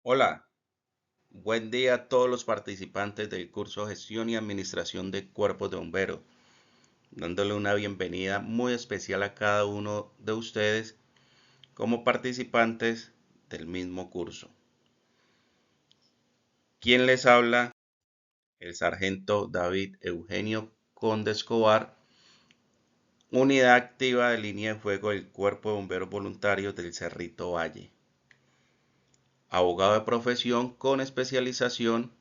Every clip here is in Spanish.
Hola, buen día a todos los participantes del curso Gestión y Administración de Cuerpos de Bomberos, dándole una bienvenida muy especial a cada uno de ustedes como participantes del mismo curso. ¿Quién les habla? El sargento David Eugenio Conde Escobar, unidad activa de línea de fuego del Cuerpo de Bomberos Voluntarios del Cerrito Valle. Abogado de profesión con especialización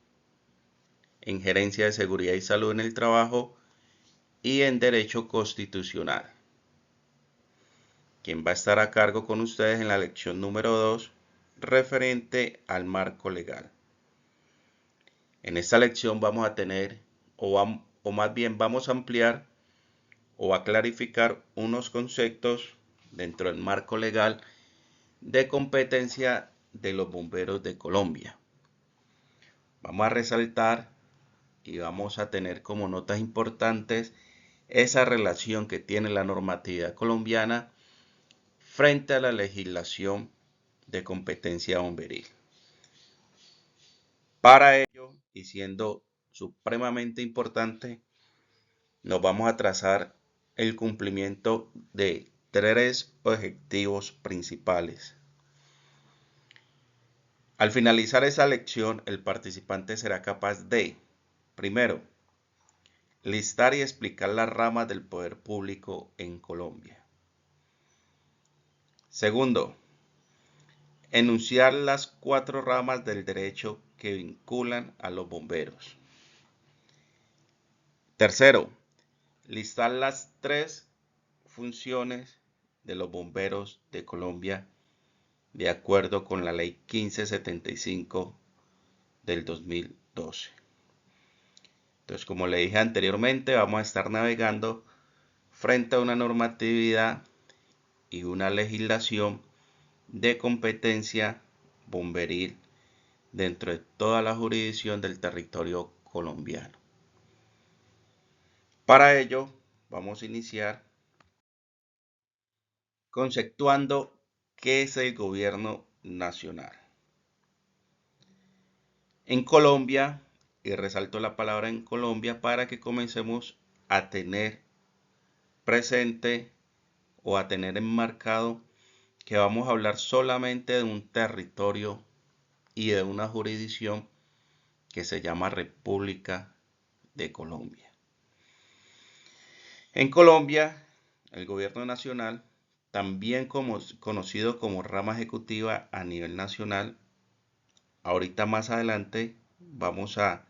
en gerencia de seguridad y salud en el trabajo y en Derecho Constitucional. Quien va a estar a cargo con ustedes en la lección número 2, referente al marco legal. En esta lección vamos a tener, o más bien vamos a ampliar o a clarificar unos conceptos dentro del marco legal de competencia de los bomberos de Colombia. Vamos a resaltar y vamos a tener como notas importantes esa relación que tiene la normatividad colombiana frente a la legislación de competencia bomberil. Para ello, y siendo supremamente importante, nos vamos a trazar el cumplimiento de tres objetivos principales. Al finalizar esa lección, el participante será capaz de, primero, listar y explicar las ramas del poder público en Colombia. Segundo, enunciar las 4 ramas del derecho que vinculan a los bomberos. Tercero, listar las 3 funciones de los bomberos de Colombia de acuerdo con la ley 1575 del 2012. Entonces, como le dije anteriormente, vamos a estar navegando frente a una normatividad y una legislación de competencia bomberil dentro de toda la jurisdicción del territorio colombiano. Para ello, vamos a iniciar conceptuando qué es el gobierno nacional. En Colombia, y resalto la palabra en Colombia para que comencemos a tener presente o a tener enmarcado que vamos a hablar solamente de un territorio y de una jurisdicción que se llama República de Colombia. En Colombia, el gobierno nacional, también conocido como rama ejecutiva a nivel nacional, ahorita más adelante vamos a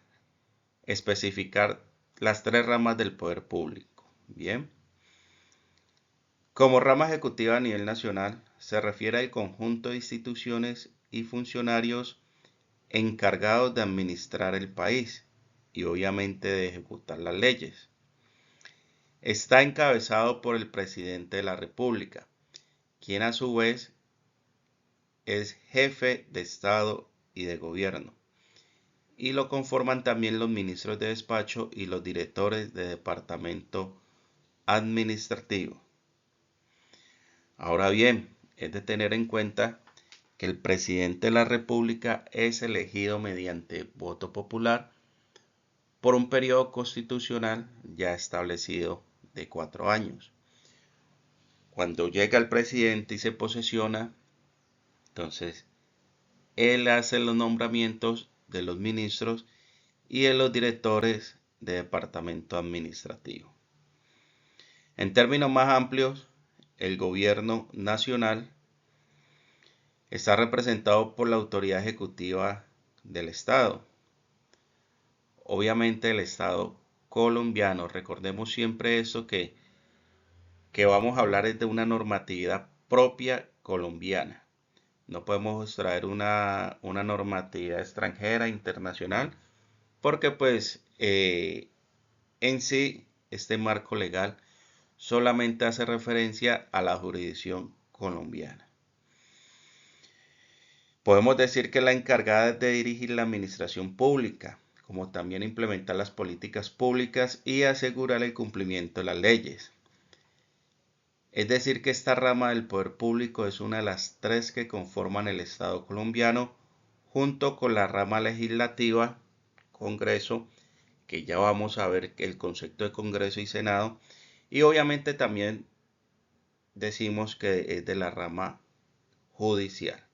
especificar las 3 ramas del poder público. Bien. Como rama ejecutiva a nivel nacional, se refiere al conjunto de instituciones y funcionarios encargados de administrar el país y obviamente de ejecutar las leyes. Está encabezado por el presidente de la República, quien a su vez es jefe de Estado y de gobierno, y lo conforman también los ministros de despacho y los directores de departamento administrativo. Ahora bien, es de tener en cuenta que el presidente de la República es elegido mediante voto popular por un periodo constitucional ya establecido de 4 años. Cuando llega el presidente y se posesiona, entonces él hace los nombramientos de los ministros y de los directores de departamento administrativo. En términos más amplios, el gobierno nacional está representado por la autoridad ejecutiva del Estado. Obviamente el Estado colombiano, recordemos siempre eso que vamos a hablar es de una normatividad propia colombiana. No podemos traer una normatividad extranjera, internacional, porque pues en sí este marco legal solamente hace referencia a la jurisdicción colombiana. Podemos decir que es la encargada de dirigir la administración pública, como también implementar las políticas públicas y asegurar el cumplimiento de las leyes. Es decir, que esta rama del poder público es una de las 3 que conforman el Estado colombiano junto con la rama legislativa, Congreso, que ya vamos a ver el concepto de Congreso y Senado, y obviamente también decimos que es de la rama judicial.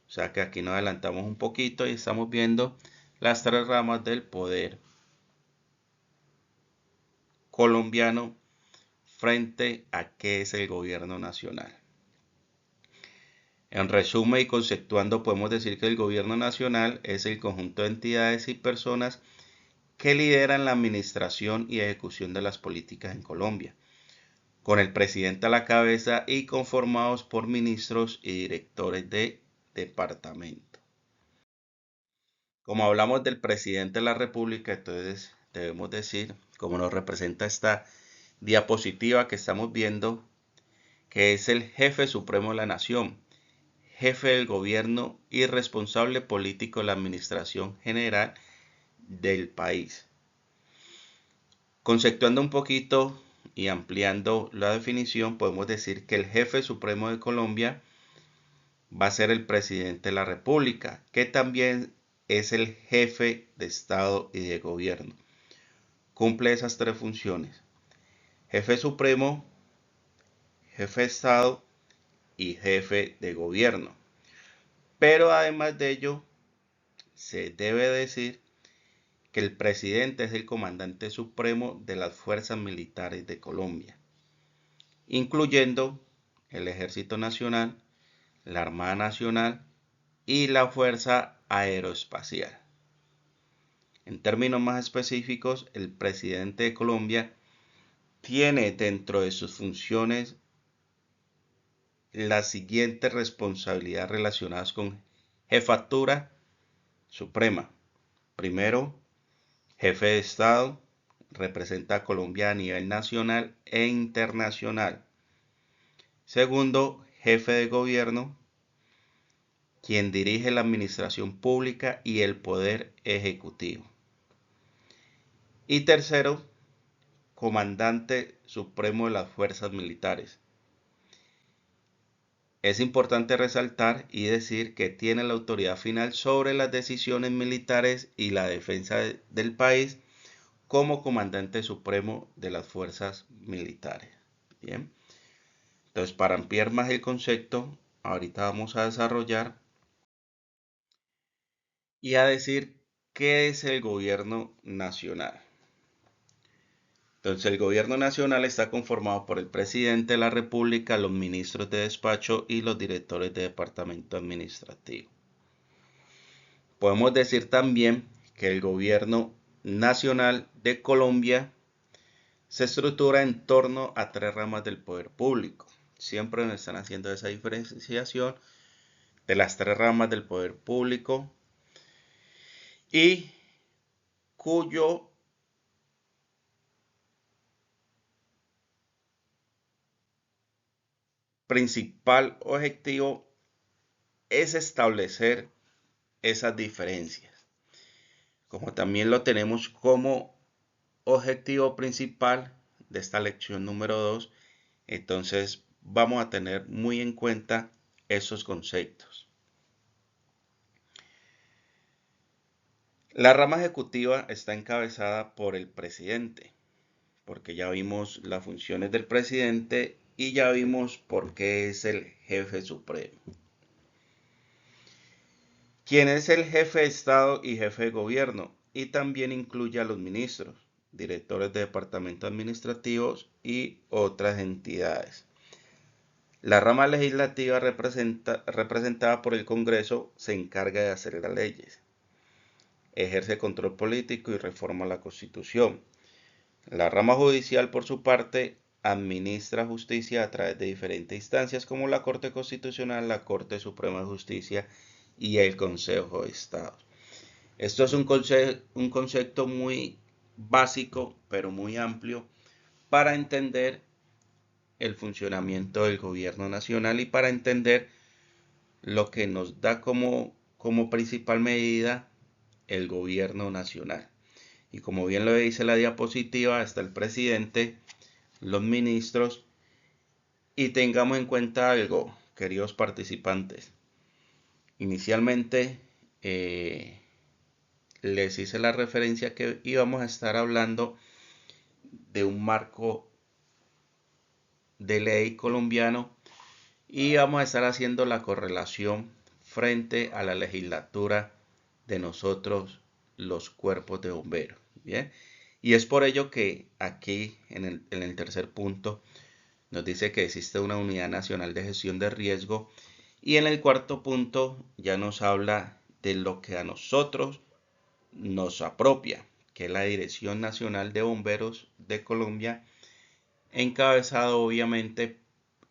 O sea que aquí nos adelantamos un poquito y estamos viendo las tres ramas del poder colombiano frente a qué es el gobierno nacional. En resumen y conceptuando, podemos decir que el gobierno nacional es el conjunto de entidades y personas que lideran la administración y ejecución de las políticas en Colombia, con el presidente a la cabeza y conformados por ministros y directores de departamento. Como hablamos del presidente de la República, entonces debemos decir, como nos representa esta diapositiva que estamos viendo, que es el jefe supremo de la nación, jefe del gobierno y responsable político de la administración general del país. Conceptuando un poquito y ampliando la definición, podemos decir que el jefe supremo de Colombia va a ser el presidente de la República, que también es el jefe de Estado y de gobierno. Cumple esas tres funciones: jefe supremo, jefe de Estado y jefe de gobierno. Pero además de ello, se debe decir que el presidente es el comandante supremo de las fuerzas militares de Colombia, incluyendo el Ejército Nacional, la Armada Nacional y la Fuerza Aeroespacial. En términos más específicos, el presidente de Colombia tiene dentro de sus funciones las siguientes responsabilidades relacionadas con jefatura suprema. Primero, jefe de Estado, representa a Colombia a nivel nacional e internacional. Segundo, jefe de gobierno, quien dirige la administración pública y el poder ejecutivo. Y tercero, comandante supremo de las fuerzas militares. Es importante resaltar y decir que tiene la autoridad final sobre las decisiones militares y la defensa del país como comandante supremo de las fuerzas militares. Bien. Entonces, para ampliar más el concepto, ahorita vamos a desarrollar y a decir qué es el gobierno nacional. Entonces, el gobierno nacional está conformado por el presidente de la República, los ministros de despacho y los directores de departamento administrativo. Podemos decir también que el gobierno nacional de Colombia se estructura en torno a tres ramas del poder público. Siempre nos están haciendo esa diferenciación de las tres ramas del poder público y cuyo principal objetivo es establecer esas diferencias, como también lo tenemos como objetivo principal de esta lección número 2. Entonces vamos a tener muy en cuenta esos conceptos. La rama ejecutiva está encabezada por el presidente, porque ya vimos las funciones del presidente y ya vimos por qué es el jefe supremo. ¿Quién es el jefe de Estado y jefe de gobierno? Y también incluye a los ministros, directores de departamentos administrativos y otras entidades. La rama legislativa representada por el Congreso se encarga de hacer las leyes, ejerce control político y reforma la Constitución. La rama judicial, por su parte, administra justicia a través de diferentes instancias como la Corte Constitucional, la Corte Suprema de Justicia y el Consejo de Estado. Esto es un concepto muy básico, pero muy amplio para entender el funcionamiento del gobierno nacional y para entender lo que nos da como principal medida el gobierno nacional. Y como bien lo dice la diapositiva, está el presidente, los ministros, y tengamos en cuenta algo, queridos participantes. Inicialmente les hice la referencia que íbamos a estar hablando de un marco de ley colombiano y vamos a estar haciendo la correlación frente a la legislatura de nosotros, los cuerpos de bomberos. Bien, y es por ello que aquí en el tercer punto nos dice que existe una unidad nacional de gestión de riesgo, y en el cuarto punto ya nos habla de lo que a nosotros nos apropia, que es la Dirección Nacional de Bomberos de Colombia, encabezado obviamente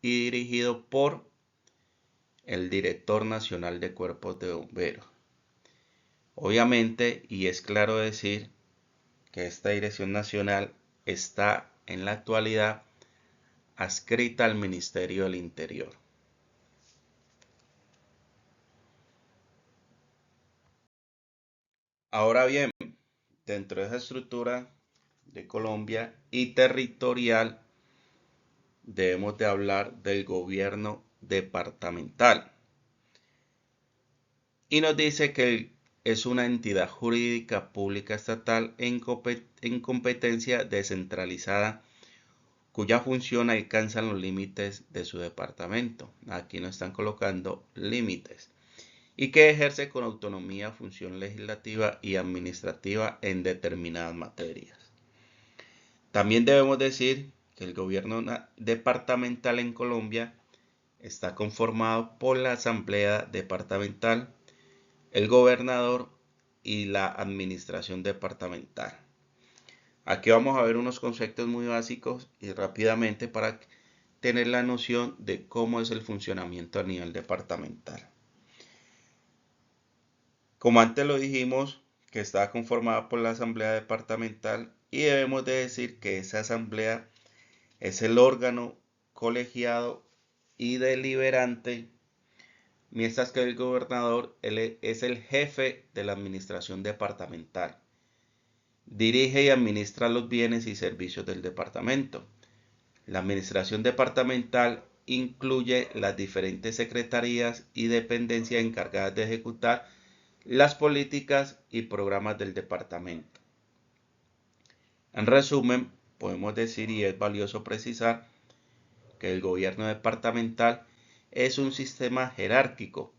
y dirigido por el Director Nacional de Cuerpos de Bomberos. Obviamente, y es claro decir que esta Dirección Nacional está en la actualidad adscrita al Ministerio del Interior. Ahora bien, dentro de esa estructura de Colombia y territorial, debemos de hablar del gobierno departamental. Y nos dice que es una entidad jurídica pública estatal en competencia descentralizada, cuya función alcanza los límites de su departamento. Aquí no están colocando límites. Y que ejerce con autonomía función legislativa y administrativa en determinadas materias. También debemos decir que el gobierno departamental en Colombia está conformado por la Asamblea Departamental, el gobernador y la administración departamental. Aquí vamos a ver unos conceptos muy básicos y rápidamente para tener la noción de cómo es el funcionamiento a nivel departamental. Como antes lo dijimos, que está conformada por la Asamblea Departamental, y debemos de decir que esa asamblea es el órgano colegiado y deliberante, mientras que el gobernador es el jefe de la administración departamental. Dirige y administra los bienes y servicios del departamento. La administración departamental incluye las diferentes secretarías y dependencias encargadas de ejecutar las políticas y programas del departamento. En resumen, podemos decir, y es valioso precisar, que el gobierno departamental es un sistema jerárquico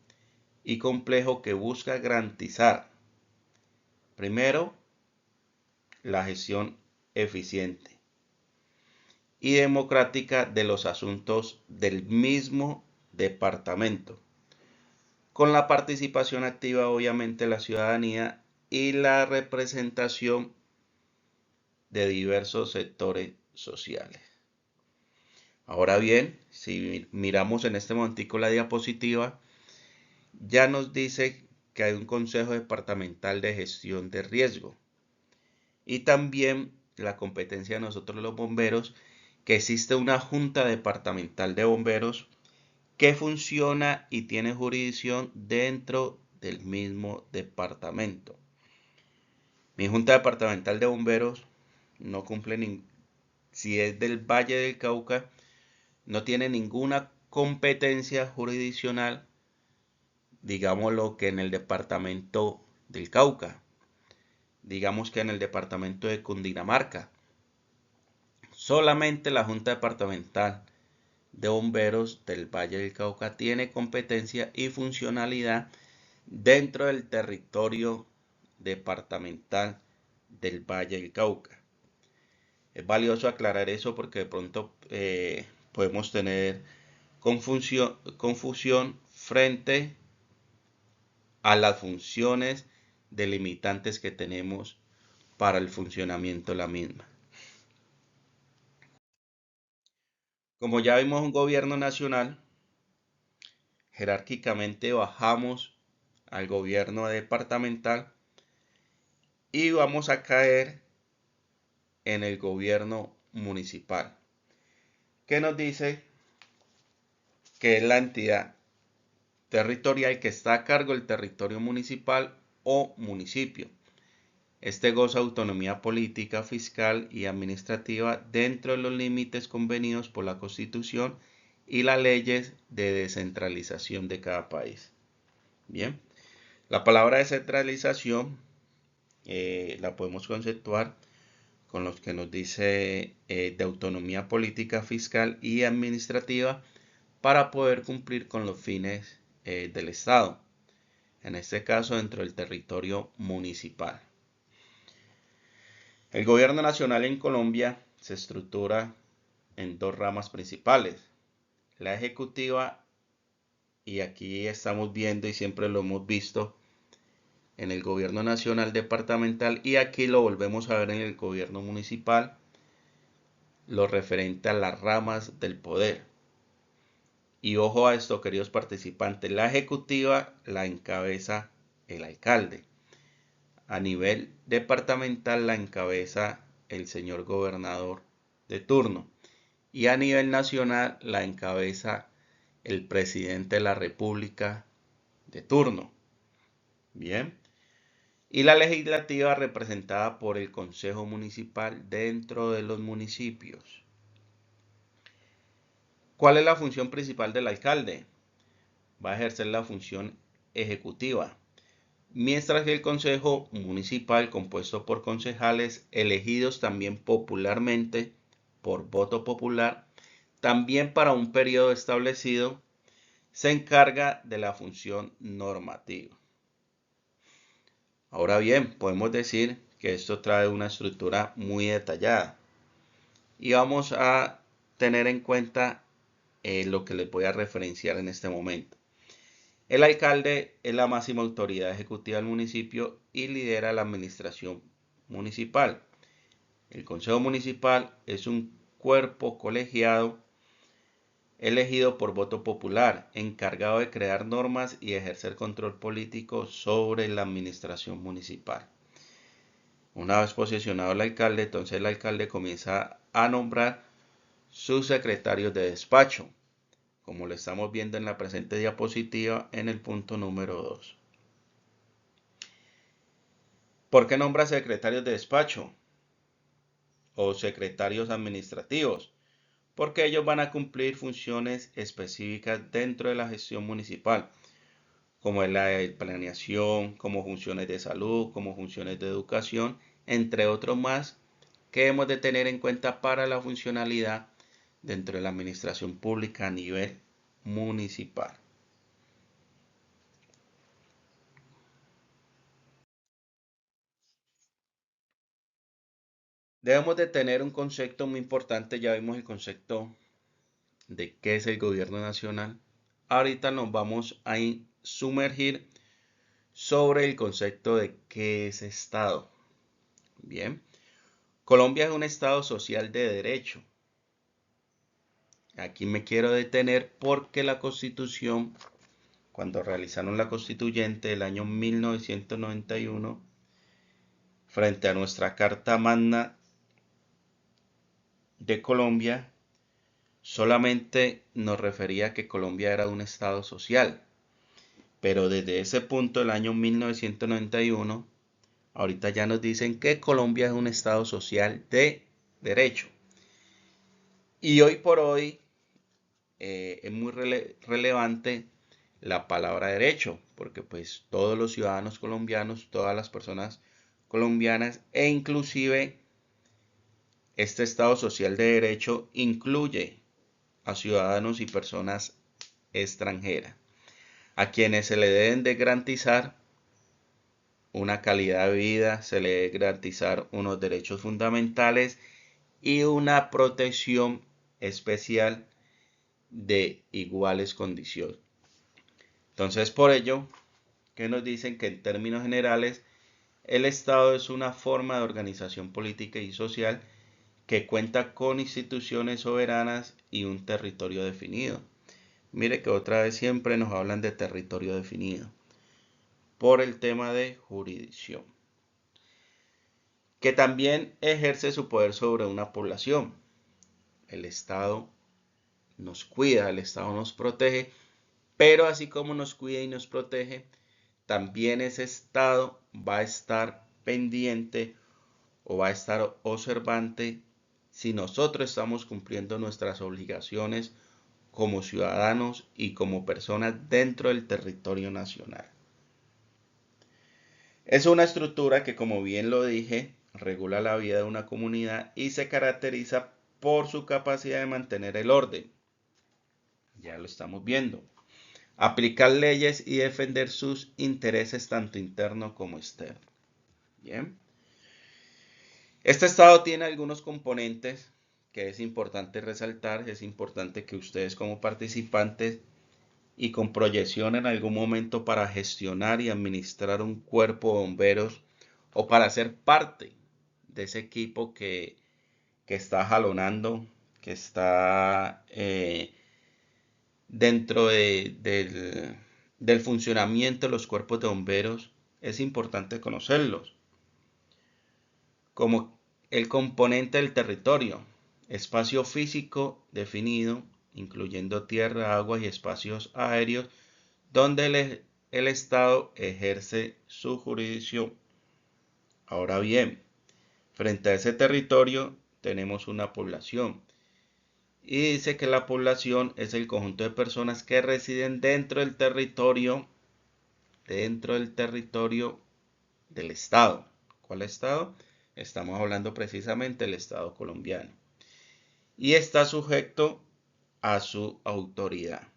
y complejo que busca garantizar, primero, la gestión eficiente y democrática de los asuntos del mismo departamento, con la participación activa obviamente de la ciudadanía y la representación de diversos sectores sociales. Ahora bien, si miramos en este momentico la diapositiva, ya nos dice que hay un Consejo Departamental de Gestión de Riesgo y también la competencia de nosotros los bomberos, que existe una Junta Departamental de Bomberos que funciona y tiene jurisdicción dentro del mismo departamento. Mi Junta Departamental de Bomberos no cumple si es del Valle del Cauca, no tiene ninguna competencia jurisdiccional, digámoslo que en el departamento del Cauca, digamos que en el departamento de Cundinamarca. Solamente la Junta Departamental de Bomberos del Valle del Cauca tiene competencia y funcionalidad dentro del territorio departamental del Valle del Cauca. Es valioso aclarar eso porque de pronto podemos tener confusión frente a las funciones delimitantes que tenemos para el funcionamiento de la misma. Como ya vimos un gobierno nacional, jerárquicamente bajamos al gobierno departamental y vamos a caer en el gobierno municipal, que nos dice que es la entidad territorial que está a cargo del territorio municipal o municipio. Este goza de autonomía política, fiscal y administrativa dentro de los límites convenidos por la Constitución y las leyes de descentralización de cada país. Bien, la palabra descentralización la podemos conceptuar con los que nos dice de autonomía política, fiscal y administrativa para poder cumplir con los fines del Estado, en este caso dentro del territorio municipal. El gobierno nacional en Colombia se estructura en dos ramas principales, la ejecutiva, y aquí estamos viendo y siempre lo hemos visto en el gobierno nacional departamental, y aquí lo volvemos a ver en el gobierno municipal, lo referente a las ramas del poder. Y ojo a esto, queridos participantes, la ejecutiva la encabeza el alcalde. A nivel departamental la encabeza el señor gobernador de turno. Y a nivel nacional la encabeza el presidente de la República de turno. Bien. Y la legislativa representada por el Consejo Municipal dentro de los municipios. ¿Cuál es la función principal del alcalde? Va a ejercer la función ejecutiva, mientras que el Consejo Municipal, compuesto por concejales elegidos también popularmente por voto popular, también para un periodo establecido, se encarga de la función normativa. Ahora bien, podemos decir que esto trae una estructura muy detallada y vamos a tener en cuenta lo que les voy a referenciar en este momento. El alcalde es la máxima autoridad ejecutiva del municipio y lidera la administración municipal. El Consejo Municipal es un cuerpo colegiado elegido por voto popular, encargado de crear normas y ejercer control político sobre la administración municipal. Una vez posicionado el alcalde, entonces el alcalde comienza a nombrar sus secretarios de despacho, como lo estamos viendo en la presente diapositiva en el punto número 2. ¿Por qué nombra secretarios de despacho o secretarios administrativos? Porque ellos van a cumplir funciones específicas dentro de la gestión municipal, como es la planeación, como funciones de salud, como funciones de educación, entre otros más, que hemos de tener en cuenta para la funcionalidad dentro de la administración pública a nivel municipal. Debemos de tener un concepto muy importante, ya vimos el concepto de qué es el gobierno nacional. Ahorita nos vamos a sumergir sobre el concepto de qué es Estado. Bien, Colombia es un Estado social de derecho. Aquí me quiero detener porque la Constitución, cuando realizaron la Constituyente del año 1991, frente a nuestra Carta Magna de Colombia, solamente nos refería a que Colombia era un Estado social. Pero desde ese punto, el año 1991, ahorita ya nos dicen que Colombia es un Estado social de derecho. Y hoy por hoy es muy relevante la palabra derecho, porque pues todos los ciudadanos colombianos, todas las personas colombianas e inclusive este Estado social de derecho incluye a ciudadanos y personas extranjeras, a quienes se le deben de garantizar una calidad de vida, se le debe garantizar unos derechos fundamentales y una protección especial de iguales condiciones. Entonces, por ello, que nos dicen que en términos generales, el Estado es una forma de organización política y social que cuenta con instituciones soberanas y un territorio definido. Mire que otra vez siempre nos hablan de territorio definido por el tema de jurisdicción, que también ejerce su poder sobre una población. El Estado nos cuida, el Estado nos protege, pero así como nos cuida y nos protege, también ese Estado va a estar pendiente o va a estar observante si nosotros estamos cumpliendo nuestras obligaciones como ciudadanos y como personas dentro del territorio nacional. Es una estructura que, como bien lo dije, regula la vida de una comunidad y se caracteriza por su capacidad de mantener el orden. Ya lo estamos viendo. Aplicar leyes y defender sus intereses tanto internos como externos. Bien. Este estado tiene algunos componentes que es importante resaltar. Es importante que ustedes como participantes y con proyección en algún momento para gestionar y administrar un cuerpo de bomberos o para ser parte de ese equipo que está jalonando, que está dentro del funcionamiento de los cuerpos de bomberos, es importante conocerlos. Como el componente del territorio, espacio físico definido, incluyendo tierra, agua y espacios aéreos, donde el Estado ejerce su jurisdicción. Ahora bien, frente a ese territorio tenemos una población. Y dice que la población es el conjunto de personas que residen dentro del territorio del Estado. ¿Cuál Estado? Estamos hablando precisamente del Estado colombiano. Y está sujeto a su autoridad.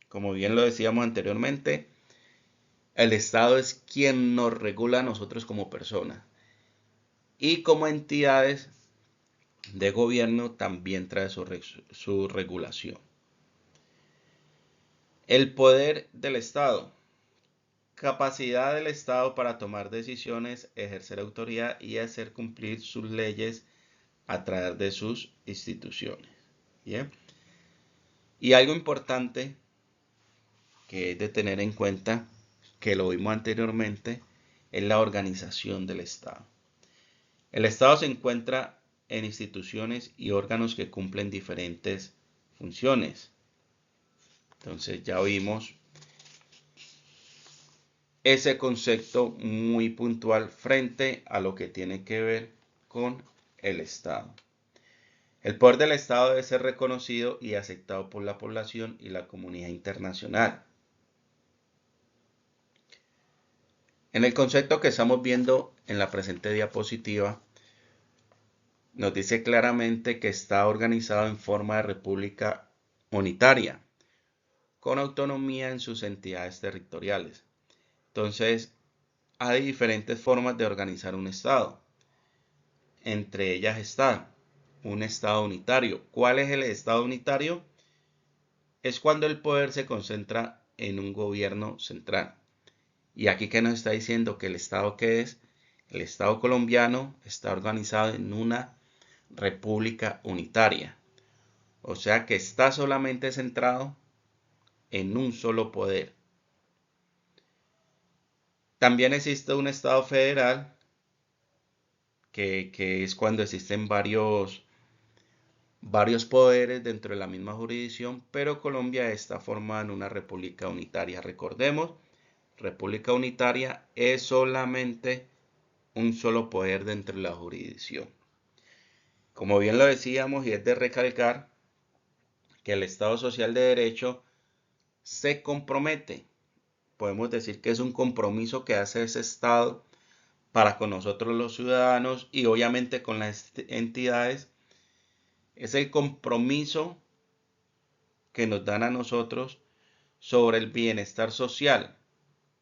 Como bien lo decíamos anteriormente, el Estado es quien nos regula a nosotros como personas. Y como entidades de gobierno también trae su regulación. El poder del Estado. Capacidad del Estado para tomar decisiones, ejercer autoridad y hacer cumplir sus leyes a través de sus instituciones. Bien. Y algo importante que es de tener en cuenta, que lo vimos anteriormente, es la organización del Estado. El Estado se encuentra en instituciones y órganos que cumplen diferentes funciones. Entonces ya vimos ese concepto muy puntual frente a lo que tiene que ver con el Estado. El poder del Estado debe ser reconocido y aceptado por la población y la comunidad internacional. En el concepto que estamos viendo en la presente diapositiva, nos dice claramente que está organizado en forma de república unitaria, con autonomía en sus entidades territoriales. Entonces, hay diferentes formas de organizar un Estado. Entre ellas está un Estado unitario. ¿Cuál es el Estado unitario? Es cuando el poder se concentra en un gobierno central. Y aquí que nos está diciendo que el Estado que es, el Estado colombiano está organizado en una república unitaria. O sea que está solamente centrado en un solo poder. También existe un Estado federal, que es cuando existen varios poderes dentro de la misma jurisdicción, pero Colombia está formada en una república unitaria. Recordemos, república unitaria es solamente un solo poder dentro de la jurisdicción. Como bien lo decíamos, y es de recalcar que el Estado Social de Derecho se compromete. Podemos decir que es un compromiso que hace ese Estado para con nosotros los ciudadanos y obviamente con las entidades. Es el compromiso que nos dan a nosotros sobre el bienestar social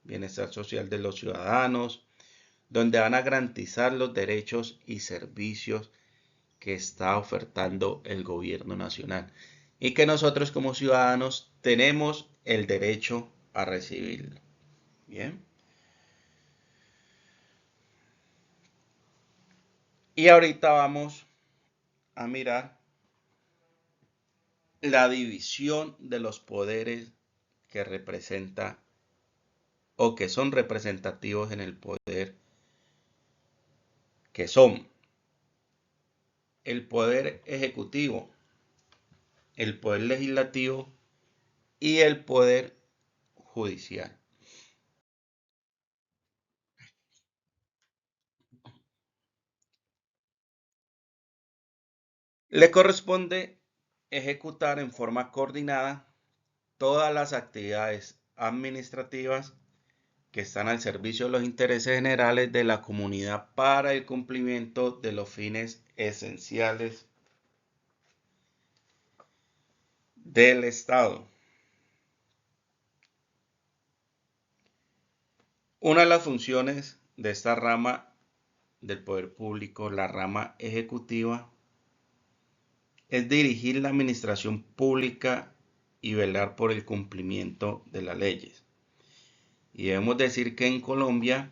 de los ciudadanos, donde van a garantizar los derechos y servicios que está ofertando el gobierno nacional y que nosotros como ciudadanos tenemos el derecho a recibirlo. Bien. Y ahorita vamos a mirar la división de los poderes que representa o que son representativos en el poder, que son el poder ejecutivo, el poder legislativo y el poder judicial. Le corresponde ejecutar en forma coordinada todas las actividades administrativas que están al servicio de los intereses generales de la comunidad para el cumplimiento de los fines esenciales del Estado. Una de las funciones de esta rama del poder público, la rama ejecutiva, es dirigir la administración pública y velar por el cumplimiento de las leyes. Y debemos decir que en Colombia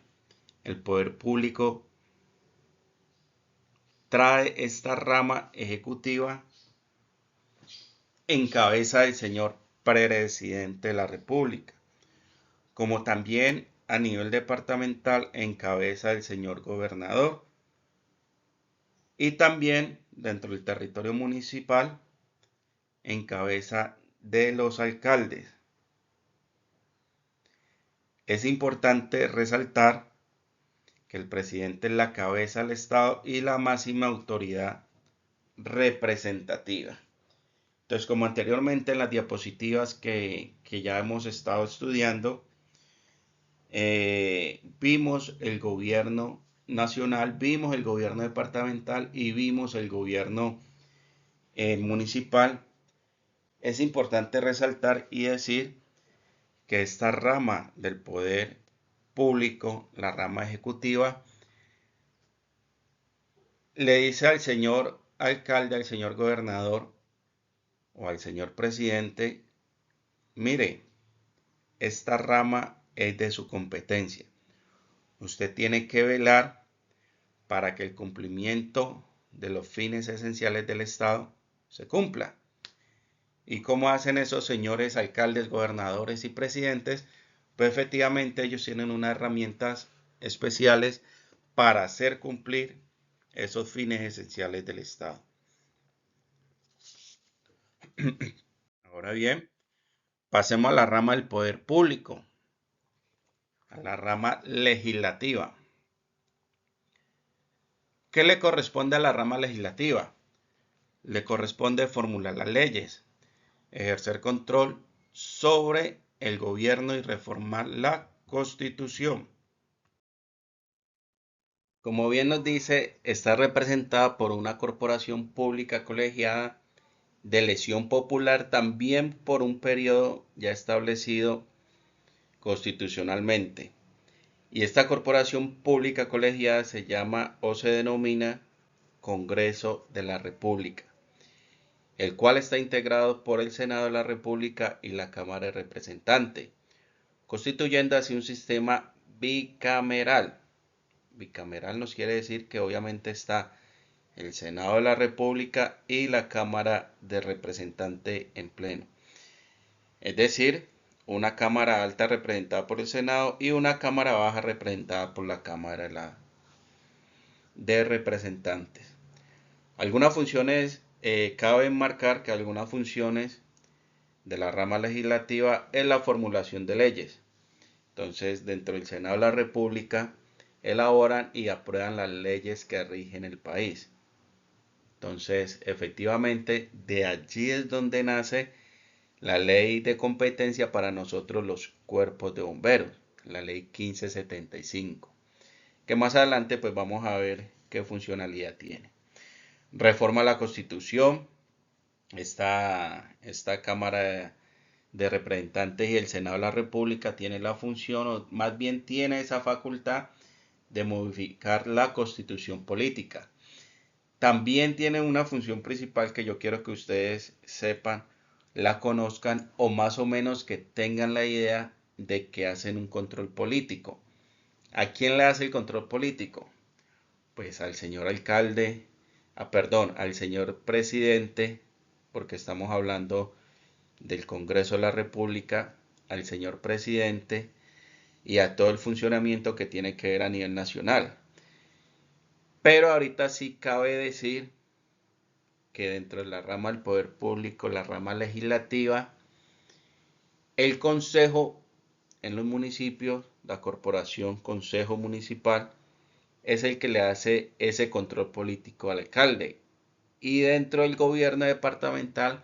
el poder público trae esta rama ejecutiva en cabeza del señor presidente de la República, como también a nivel departamental en cabeza del señor gobernador, y también dentro del territorio municipal en cabeza de los alcaldes. Es importante resaltar que el presidente es la cabeza del Estado y la máxima autoridad representativa. Entonces, como anteriormente en las diapositivas que ya hemos estado estudiando, vimos el gobierno nacional, vimos el gobierno departamental y vimos el gobierno municipal. Es importante resaltar y decir que esta rama del poder público, la rama ejecutiva, le dice al señor alcalde, al señor gobernador o al señor presidente: mire, esta rama es de su competencia. Usted tiene que velar para que el cumplimiento de los fines esenciales del Estado se cumpla. ¿Y cómo hacen esos señores alcaldes, gobernadores y presidentes? Pues efectivamente ellos tienen unas herramientas especiales para hacer cumplir esos fines esenciales del Estado. Ahora bien, pasemos a la rama del poder público, a la rama legislativa. ¿Qué le corresponde a la rama legislativa? Le corresponde formular las leyes, ejercer control sobre el gobierno y reformar la Constitución. Como bien nos dice, está representada por una corporación pública colegiada de elección popular, también por un periodo ya establecido constitucionalmente. Y esta corporación pública colegiada se llama o se denomina Congreso de la República, el cual está integrado por el Senado de la República y la Cámara de Representantes, constituyendo así un sistema bicameral. Bicameral nos quiere decir que obviamente está el Senado de la República y la Cámara de Representantes en pleno. Es decir, una Cámara alta representada por el Senado y una Cámara baja representada por la Cámara de Representantes. Algunas funciones, cabe enmarcar que algunas funciones de la rama legislativa es la formulación de leyes. Entonces, dentro del Senado de la República, elaboran y aprueban las leyes que rigen el país. Entonces, efectivamente, de allí es donde nace la ley de competencia para nosotros los cuerpos de bomberos, la ley 1575, que más adelante pues vamos a ver qué funcionalidad tiene. Reforma la Constitución. Esta Cámara de Representantes y el Senado de la República tiene la función, o más bien tiene esa facultad de modificar la Constitución política. También tiene una función principal que yo quiero que ustedes sepan, la conozcan o más o menos que tengan la idea de que hacen un control político. ¿A quién le hace el control político? Pues al señor alcalde, al señor presidente, porque estamos hablando del Congreso de la República, al señor presidente y a todo el funcionamiento que tiene que ver a nivel nacional. Pero ahorita sí cabe decir que dentro de la rama del poder público, la rama legislativa, el consejo en los municipios, la corporación consejo municipal, es el que le hace ese control político al alcalde. Y dentro del gobierno departamental,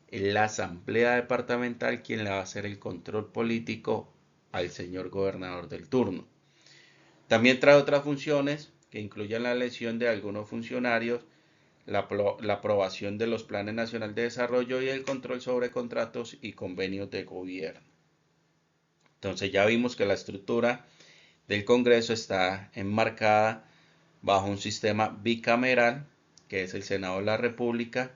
es la asamblea departamental quien le va a hacer el control político al señor gobernador del turno. También trae otras funciones que incluyen la elección de algunos funcionarios, la aprobación de los planes nacionales de desarrollo y el control sobre contratos y convenios de gobierno. Entonces ya vimos que la estructura del Congreso está enmarcada bajo un sistema bicameral, que es el Senado de la República,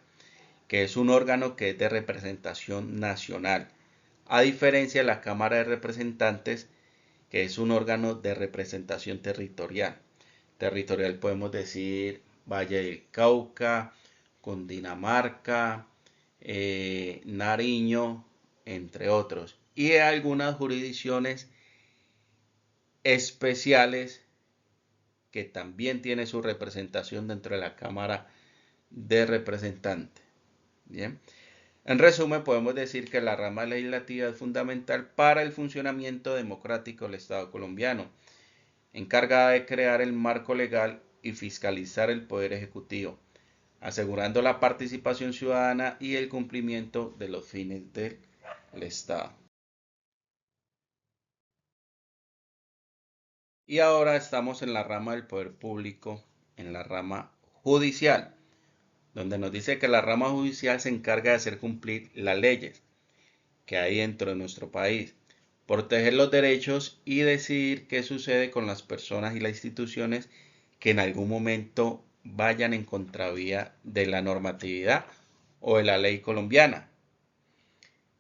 que es un órgano que es de representación nacional, a diferencia de la Cámara de Representantes, que es un órgano de representación territorial. Territorial podemos decir Valle del Cauca, Cundinamarca, Nariño, entre otros. Y algunas jurisdicciones especiales que también tiene su representación dentro de la Cámara de Representantes. Bien. En resumen, podemos decir que la rama legislativa es fundamental para el funcionamiento democrático del Estado colombiano, encargada de crear el marco legal y fiscalizar el Poder Ejecutivo, asegurando la participación ciudadana y el cumplimiento de los fines del Estado. Y ahora estamos en la rama del poder público, en la rama judicial, donde nos dice que la rama judicial se encarga de hacer cumplir las leyes que hay dentro de nuestro país, proteger los derechos y decidir qué sucede con las personas y las instituciones que en algún momento vayan en contravía de la normatividad o de la ley colombiana.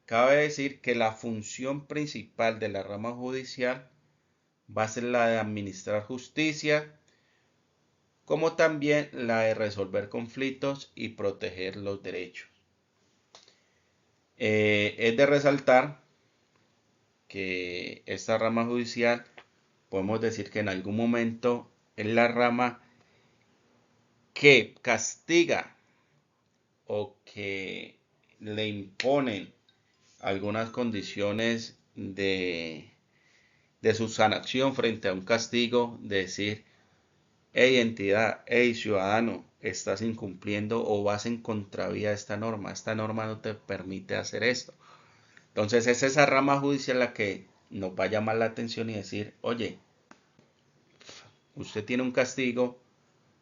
Cabe decir que la función principal de la rama judicial va a ser la de administrar justicia, como también la de resolver conflictos y proteger los derechos. Es de resaltar que esta rama judicial podemos decir que en algún momento es la rama que castiga o que le imponen algunas condiciones de subsanación frente a un castigo, de decir, hey entidad, hey ciudadano, estás incumpliendo o vas en contravía de esta norma no te permite hacer esto. Entonces es esa rama judicial la que nos va a llamar la atención y decir, oye, usted tiene un castigo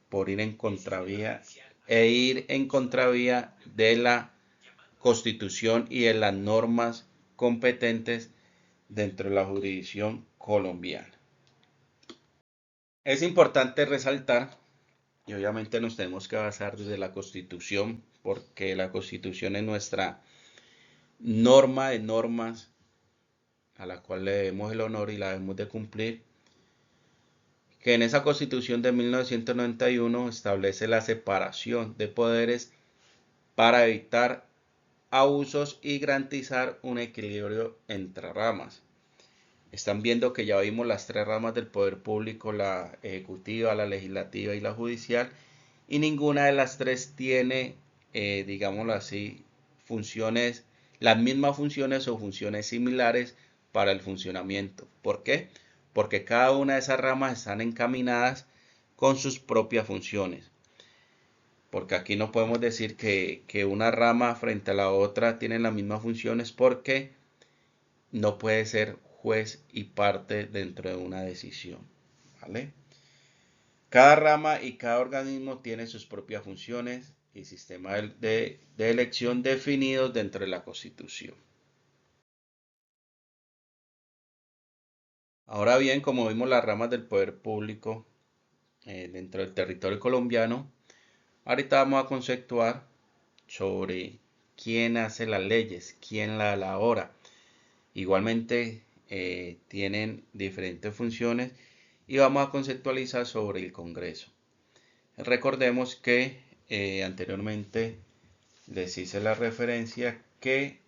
por ir en contravía de la Constitución y de las normas competentes dentro de la jurisdicción colombiana. Es importante resaltar, y obviamente nos tenemos que basar desde la Constitución, porque la Constitución es nuestra norma de normas a la cual le debemos el honor y la debemos de cumplir, que en esa Constitución de 1991 establece la separación de poderes para evitar abusos y garantizar un equilibrio entre ramas. Están viendo que ya vimos las tres ramas del poder público, la ejecutiva, la legislativa y la judicial, y ninguna de las tres tiene, digámoslo así, las mismas funciones o funciones similares para el funcionamiento. ¿Por qué? Porque cada una de esas ramas están encaminadas con sus propias funciones. Porque aquí no podemos decir que una rama frente a la otra tienen las mismas funciones, porque no puede ser juez y parte dentro de una decisión. ¿Vale? Cada rama y cada organismo tiene sus propias funciones y sistemas de elección definidos dentro de la Constitución. Ahora bien, como vimos las ramas del poder público dentro del territorio colombiano, ahorita vamos a conceptuar sobre quién hace las leyes, quién las elabora. Igualmente tienen diferentes funciones y vamos a conceptualizar sobre el Congreso. Recordemos que anteriormente les hice la referencia que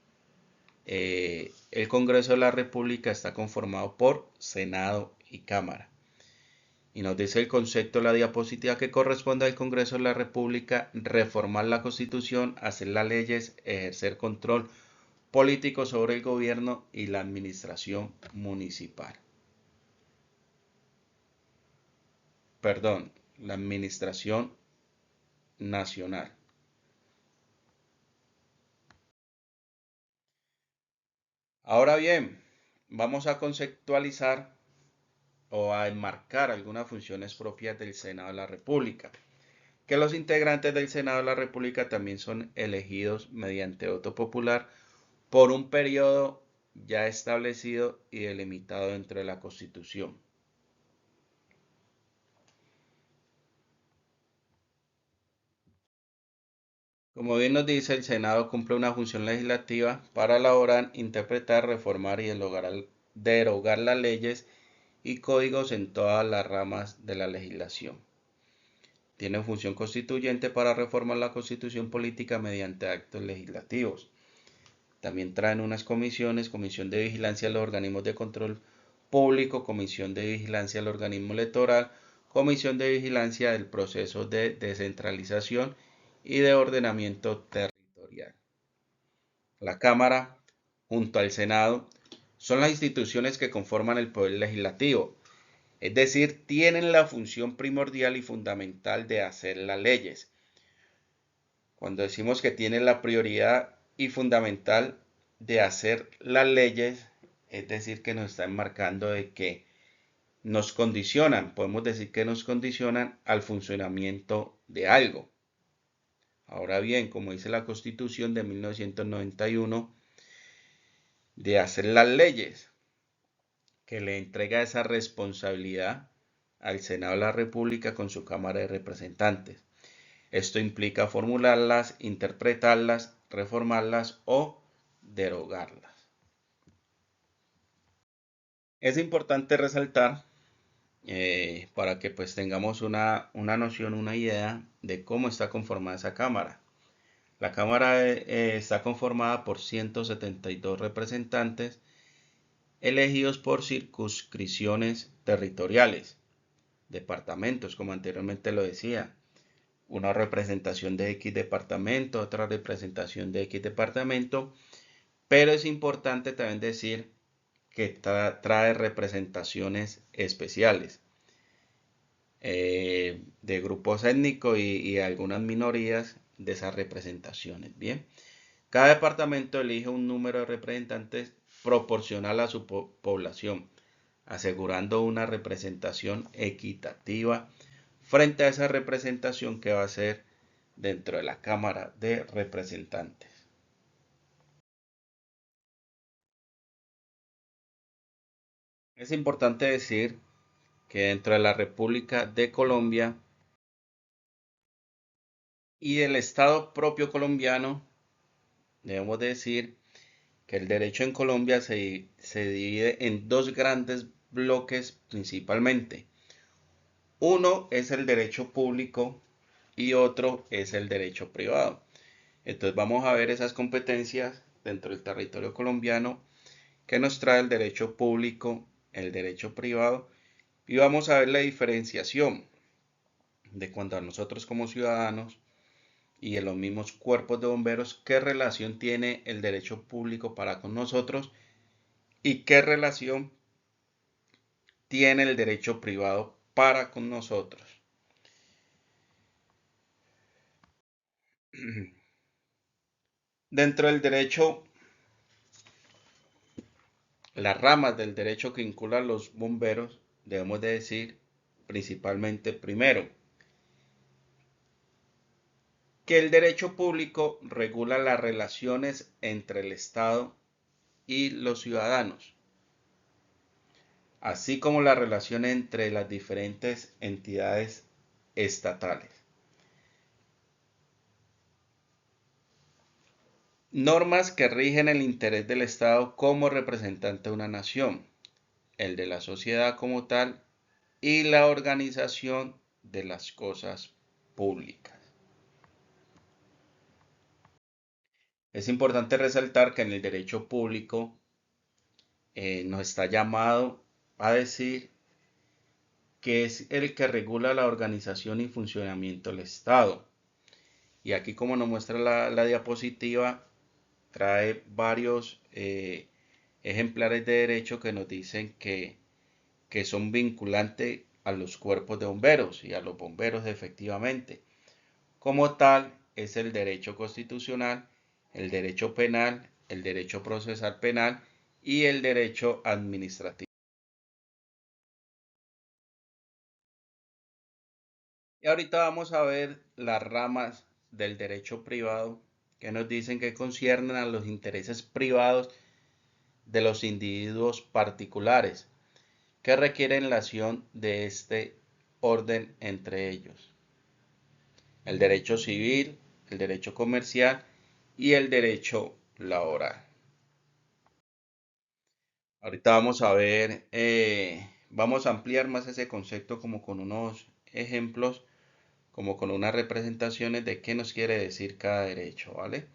el Congreso de la República está conformado por Senado y Cámara. Y nos dice el concepto de la diapositiva que corresponde al Congreso de la República: reformar la Constitución, hacer las leyes, ejercer control político sobre el gobierno y la administración municipal. Perdón, la administración nacional. Ahora bien, vamos a conceptualizar o a enmarcar algunas funciones propias del Senado de la República, que los integrantes del Senado de la República también son elegidos mediante voto popular por un periodo ya establecido y delimitado dentro de la Constitución. Como bien nos dice, el Senado cumple una función legislativa para elaborar, interpretar, reformar y derogar las leyes y códigos en todas las ramas de la legislación. Tiene función constituyente para reformar la constitución política mediante actos legislativos. También traen unas comisiones: comisión de vigilancia a los organismos de control público, comisión de vigilancia al organismo electoral, comisión de vigilancia del proceso de descentralización y de ordenamiento territorial. La Cámara, junto al Senado, son las instituciones que conforman el poder legislativo, es decir, tienen la función primordial y fundamental de hacer las leyes. Cuando decimos que tienen la prioridad y fundamental de hacer las leyes, es decir, que nos están marcando de que nos condicionan, podemos decir que nos condicionan al funcionamiento de algo. Ahora bien, como dice la Constitución de 1991, de hacer las leyes, que le entrega esa responsabilidad al Senado de la República con su Cámara de Representantes. Esto implica formularlas, interpretarlas, reformarlas o derogarlas. Es importante resaltar, para que pues tengamos una noción, una idea de cómo está conformada esa Cámara. La Cámara está conformada por 172 representantes elegidos por circunscripciones territoriales, departamentos, como anteriormente lo decía. Una representación de X departamento, otra representación de X departamento, pero es importante también decir que trae representaciones especiales de grupos étnicos y algunas minorías de esas representaciones. Bien, cada departamento elige un número de representantes proporcional a su población, asegurando una representación equitativa frente a esa representación que va a ser dentro de la Cámara de Representantes. Es importante decir que dentro de la República de Colombia y del Estado propio colombiano, debemos decir que el derecho en Colombia se divide en dos grandes bloques principalmente. Uno es el derecho público y otro es el derecho privado. Entonces vamos a ver esas competencias dentro del territorio colombiano que nos trae el derecho público, el derecho privado, y vamos a ver la diferenciación de cuando a nosotros como ciudadanos y en los mismos cuerpos de bomberos, qué relación tiene el derecho público para con nosotros y qué relación tiene el derecho privado para con nosotros. Dentro del derecho, las ramas del derecho que vinculan los bomberos, debemos de decir principalmente: primero, que el derecho público regula las relaciones entre el Estado y los ciudadanos, así como la relación entre las diferentes entidades estatales. Normas que rigen el interés del Estado como representante de una nación, el de la sociedad como tal y la organización de las cosas públicas. Es importante resaltar que en el derecho público nos está llamado a decir que es el que regula la organización y funcionamiento del Estado. Y aquí, como nos muestra la diapositiva, trae varios ejemplares de derecho que nos dicen que son vinculantes a los cuerpos de bomberos y a los bomberos efectivamente. Como tal, es el derecho constitucional, el derecho penal, el derecho procesal penal y el derecho administrativo. Y ahorita vamos a ver las ramas del derecho privado que nos dicen que conciernen a los intereses privados de los individuos particulares que requieren la acción de este orden entre ellos. El derecho civil, el derecho comercial y el derecho laboral. Ahorita vamos a ver, vamos a ampliar más ese concepto como con unos ejemplos, como con unas representaciones de qué nos quiere decir cada derecho, ¿vale?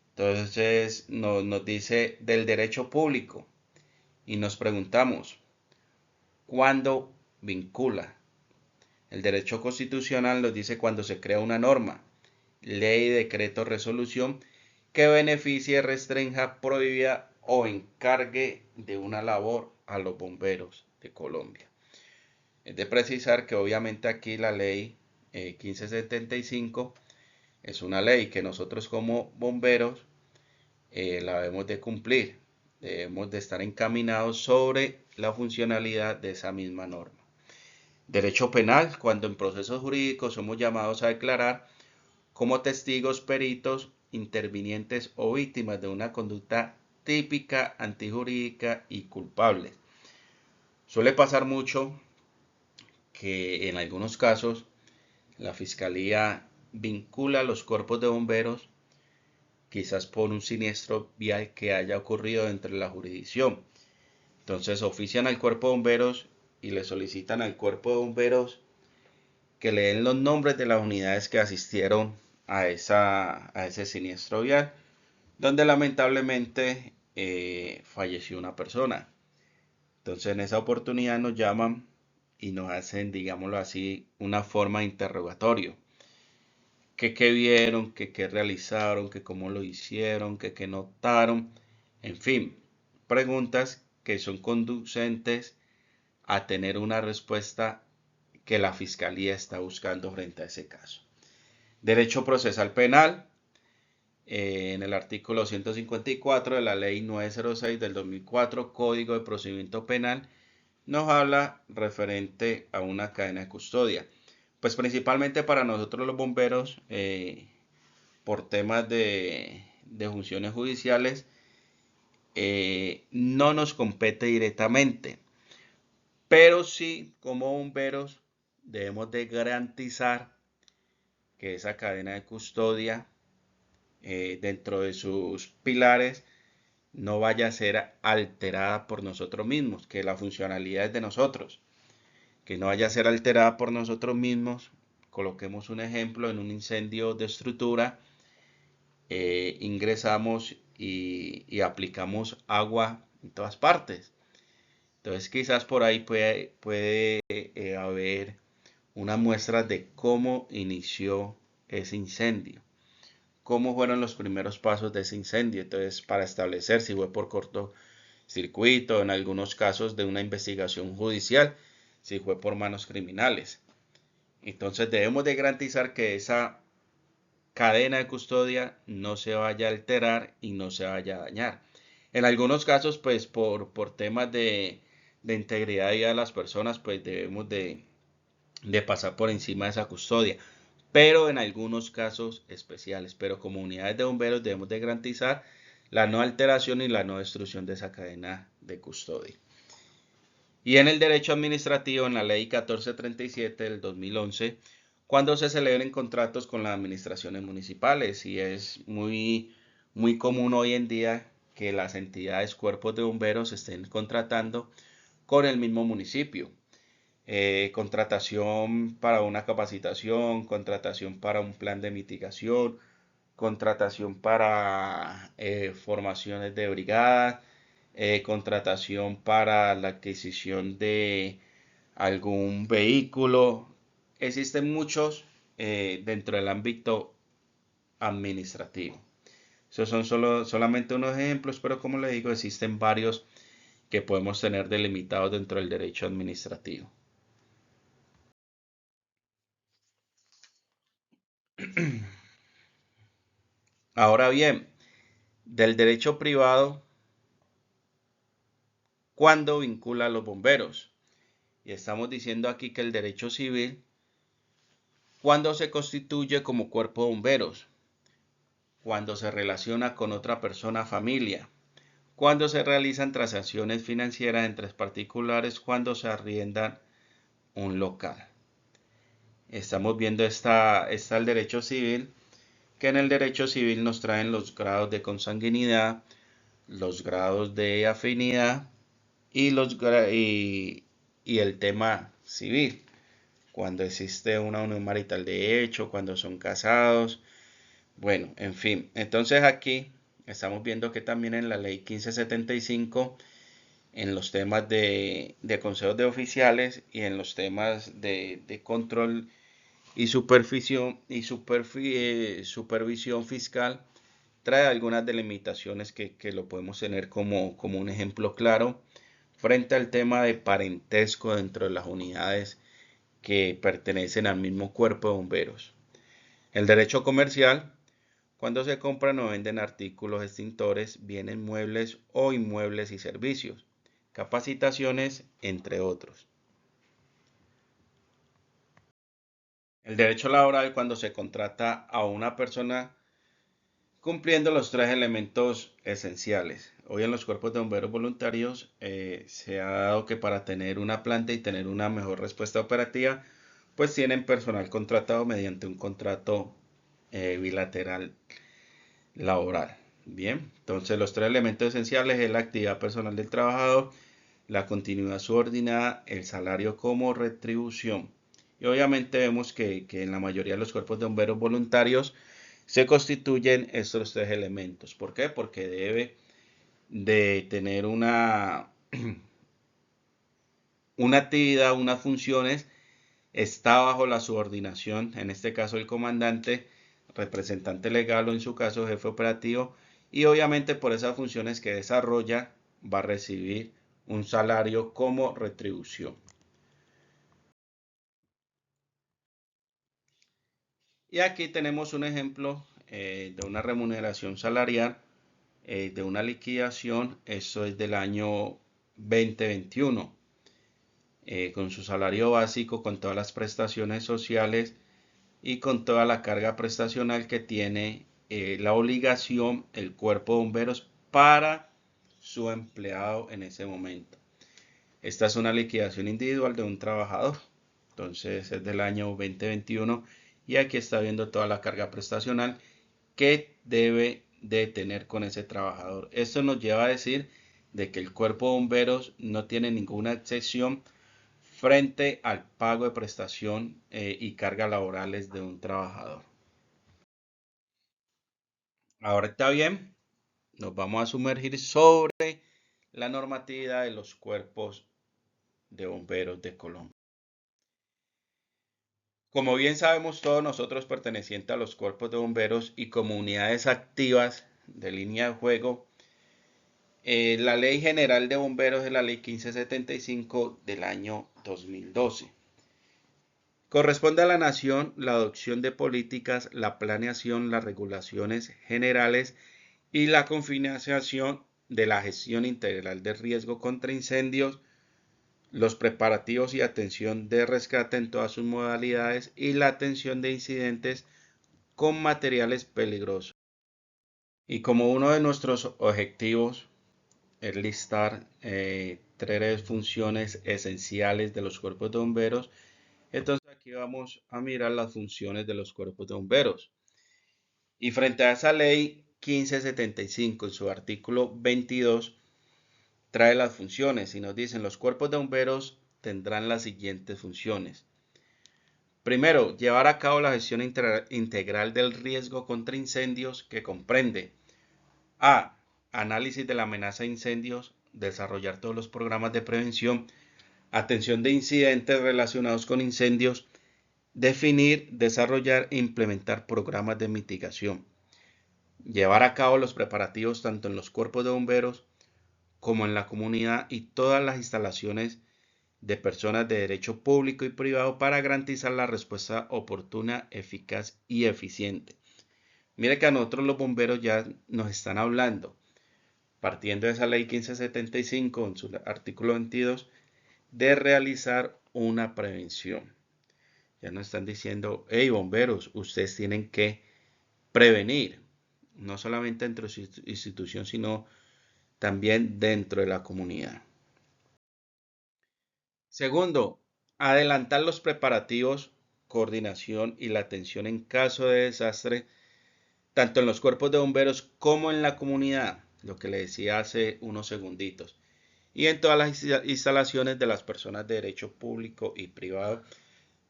Entonces nos dice del derecho público y nos preguntamos, ¿cuándo vincula? El derecho constitucional nos dice cuando se crea una norma, ley, decreto, resolución que beneficie, restrinja, prohíba o encargue de una labor a los bomberos de Colombia. Es de precisar que obviamente aquí la ley 1575 es una ley que nosotros como bomberos la debemos de cumplir. Debemos de estar encaminados sobre la funcionalidad de esa misma norma. Derecho penal, cuando en procesos jurídicos somos llamados a declarar como testigos, peritos, intervinientes o víctimas de una conducta típica, antijurídica y culpable. Suele pasar mucho que en algunos casos la fiscalía vincula a los cuerpos de bomberos quizás por un siniestro vial que haya ocurrido dentro de la jurisdicción. Entonces ofician al cuerpo de bomberos y le solicitan al cuerpo de bomberos que le den los nombres de las unidades que asistieron a ese siniestro vial, donde lamentablemente falleció una persona. Entonces en esa oportunidad nos llaman y nos hacen, digámoslo así, una forma de interrogatorio. Que qué vieron, que qué realizaron, que cómo lo hicieron, que qué notaron. En fin, preguntas que son conducentes a tener una respuesta que la fiscalía está buscando frente a ese caso. Derecho procesal penal. En el artículo 154 de la ley 906 del 2004, Código de Procedimiento Penal, nos habla referente a una cadena de custodia. Pues principalmente para nosotros los bomberos, por temas de funciones judiciales, no nos compete directamente. Pero sí, como bomberos, debemos de garantizar que esa cadena de custodia, dentro de sus pilares, no vaya a ser alterada por nosotros mismos, que la funcionalidad es de nosotros, que no vaya a ser alterada por nosotros mismos. Coloquemos un ejemplo en un incendio de estructura, ingresamos y aplicamos agua en todas partes. Entonces quizás por ahí puede haber una muestra de cómo inició ese incendio, cómo fueron los primeros pasos de ese incendio. Entonces, para establecer si fue por cortocircuito, en algunos casos de una investigación judicial, si fue por manos criminales. Entonces debemos de garantizar que esa cadena de custodia no se vaya a alterar y no se vaya a dañar. En algunos casos, pues por temas de integridad de las personas, pues debemos de pasar por encima de esa custodia. Pero en algunos casos especiales, pero como unidades de bomberos debemos de garantizar la no alteración y la no destrucción de esa cadena de custodia. Y en el derecho administrativo, en la ley 1437 del 2011, cuando se celebren contratos con las administraciones municipales, y es muy común hoy en día que las entidades, cuerpos de bomberos estén contratando con el mismo municipio. Contratación para una capacitación, contratación para un plan de mitigación, contratación para formaciones de brigada, contratación para la adquisición de algún vehículo. Existen muchos dentro del ámbito administrativo. Esos son solamente unos ejemplos, pero como le digo, existen varios que podemos tener delimitados dentro del derecho administrativo. Ahora bien, del derecho privado cuando vincula a los bomberos. Y estamos diciendo aquí que el derecho civil, cuando se constituye como cuerpo de bomberos, cuando se relaciona con otra persona, familia, cuando se realizan transacciones financieras entre particulares, cuando se arriendan un local. Estamos viendo está el derecho civil, que en el derecho civil nos traen los grados de consanguinidad, los grados de afinidad y el tema civil, cuando existe una unión marital de hecho, cuando son casados, bueno, en fin. Entonces aquí estamos viendo que también en la ley 1575, en los temas de consejos de oficiales y en los temas de control y supervisión fiscal, trae algunas delimitaciones que lo podemos tener como un ejemplo claro frente al tema de parentesco dentro de las unidades que pertenecen al mismo cuerpo de bomberos. El derecho comercial, cuando se compran o venden artículos extintores, bienes muebles o inmuebles y servicios, capacitaciones, entre otros. El derecho laboral, cuando se contrata a una persona cumpliendo los tres elementos esenciales. Hoy en los cuerpos de bomberos voluntarios se ha dado que para tener una planta y tener una mejor respuesta operativa, pues tienen personal contratado mediante un contrato bilateral laboral. Bien, entonces los tres elementos esenciales es la actividad personal del trabajador, la continuidad subordinada, el salario como retribución. Y obviamente vemos que en la mayoría de los cuerpos de bomberos voluntarios se constituyen estos tres elementos. ¿Por qué? Porque debe de tener una actividad, unas funciones, está bajo la subordinación, en este caso el comandante, representante legal o en su caso jefe operativo, y obviamente por esas funciones que desarrolla va a recibir un salario como retribución. Y aquí tenemos un ejemplo de una remuneración salarial, de una liquidación, eso es del año 2021, con su salario básico, con todas las prestaciones sociales y con toda la carga prestacional que tiene la obligación, el cuerpo de bomberos para su empleado en ese momento. Esta es una liquidación individual de un trabajador, entonces es del año 2021 y aquí está viendo toda la carga prestacional que debe de tener con ese trabajador. Esto nos lleva a decir de que el cuerpo de bomberos no tiene ninguna excepción frente al pago de prestación y cargas laborales de un trabajador. Ahora está bien, nos vamos a sumergir sobre la normatividad de los cuerpos de bomberos de Colombia. Como bien sabemos todos nosotros pertenecientes a los cuerpos de bomberos y como unidades activas de línea de juego, la Ley General de Bomberos es la Ley 1575 del año 2012. Corresponde a la Nación la adopción de políticas, la planeación, las regulaciones generales y la confinanciación de la gestión integral de riesgo contra incendios, los preparativos y atención de rescate en todas sus modalidades y la atención de incidentes con materiales peligrosos. Y como uno de nuestros objetivos es listar tres funciones esenciales de los cuerpos de bomberos, entonces aquí vamos a mirar las funciones de los cuerpos de bomberos. Y frente a esa ley 1575 en su artículo 22 trae las funciones y nos dicen los cuerpos de bomberos tendrán las siguientes funciones. Primero, llevar a cabo la gestión integral del riesgo contra incendios que comprende a. Análisis de la amenaza de incendios, desarrollar todos los programas de prevención, atención de incidentes relacionados con incendios, definir, desarrollar e implementar programas de mitigación, llevar a cabo los preparativos tanto en los cuerpos de bomberos como en la comunidad y todas las instalaciones de personas de derecho público y privado para garantizar la respuesta oportuna, eficaz y eficiente. Mire que a nosotros los bomberos ya nos están hablando. partiendo de esa ley 1575 en su artículo 22, de realizar una prevención. Ya nos están diciendo, hey bomberos, ustedes tienen que prevenir, no solamente dentro de su institución, sino también dentro de la comunidad. Segundo, adelantar los preparativos, coordinación y la atención en caso de desastre, tanto en los cuerpos de bomberos como en la comunidad, lo que le decía hace unos segunditos, y en todas las instalaciones de las personas de derecho público y privado,